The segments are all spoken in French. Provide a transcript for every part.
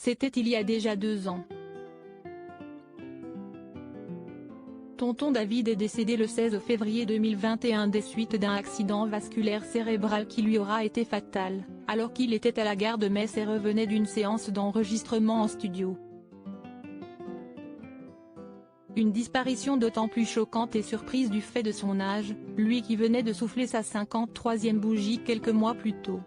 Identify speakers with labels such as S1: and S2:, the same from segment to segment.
S1: C'était il y a déjà 2 ans. Tonton David est décédé le 16 février 2021 des suites d'un accident vasculaire cérébral qui lui aura été fatal, alors qu'il était à la gare de Metz et revenait d'une séance d'enregistrement en studio. Une disparition d'autant plus choquante et surprise du fait de son âge, lui qui venait de souffler sa 53e bougie quelques mois plus tôt.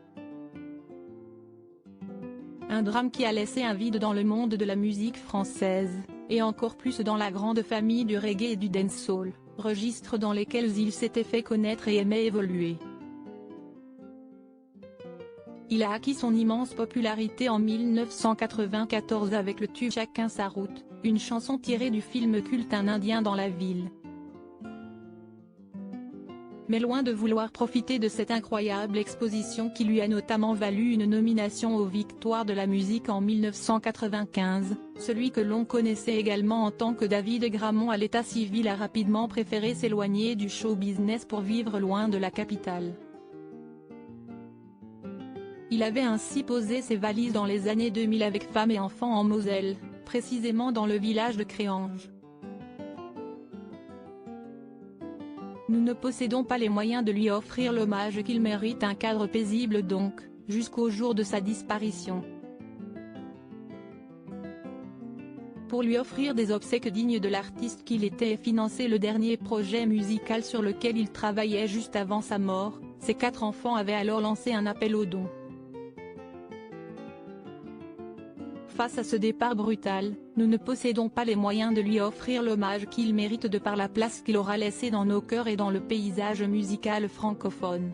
S1: Un drame qui a laissé un vide dans le monde de la musique française, et encore plus dans la grande famille du reggae et du dancehall, registres dans lesquels il s'était fait connaître et aimait évoluer. Il a acquis son immense popularité en 1994 avec le tube Chacun sa route, une chanson tirée du film culte Un Indien dans la ville. Mais loin de vouloir profiter de cette incroyable exposition qui lui a notamment valu une nomination aux Victoires de la musique en 1995, celui que l'on connaissait également en tant que David Gramont à l'état civil a rapidement préféré s'éloigner du show business pour vivre loin de la capitale. Il avait ainsi posé ses valises dans les années 2000 avec femme et enfants en Moselle, précisément dans le village de Créange. Nous ne possédons pas les moyens de lui offrir l'hommage qu'il mérite, un cadre paisible donc, jusqu'au jour de sa disparition. Pour lui offrir des obsèques dignes de l'artiste qu'il était et financer le dernier projet musical sur lequel il travaillait juste avant sa mort, ses 4 enfants avaient alors lancé un appel aux dons. Face à ce départ brutal, nous ne possédons pas les moyens de lui offrir l'hommage qu'il mérite de par la place qu'il aura laissée dans nos cœurs et dans le paysage musical francophone.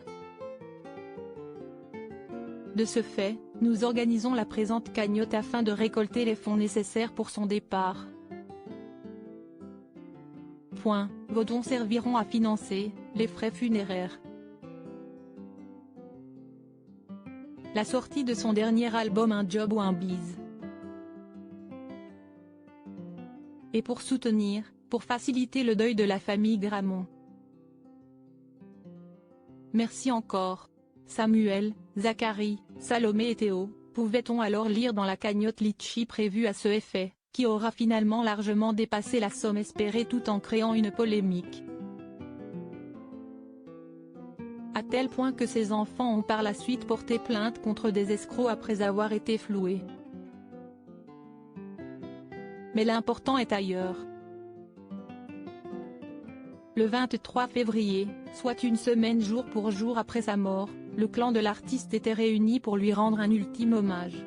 S1: De ce fait, nous organisons la présente cagnotte afin de récolter les fonds nécessaires pour son départ. Vos dons serviront à financer les frais funéraires. La sortie de son dernier album Un job ou un bise. Et pour faciliter le deuil de la famille Gramont. Merci encore. Samuel, Zachary, Salomé et Théo, pouvait-on alors lire dans la cagnotte Litchi prévue à ce effet, qui aura finalement largement dépassé la somme espérée tout en créant une polémique. À tel point que ses enfants ont par la suite porté plainte contre des escrocs après avoir été floués. Mais l'important est ailleurs. Le 23 février, soit une semaine jour pour jour après sa mort, le clan de l'artiste était réuni pour lui rendre un ultime hommage.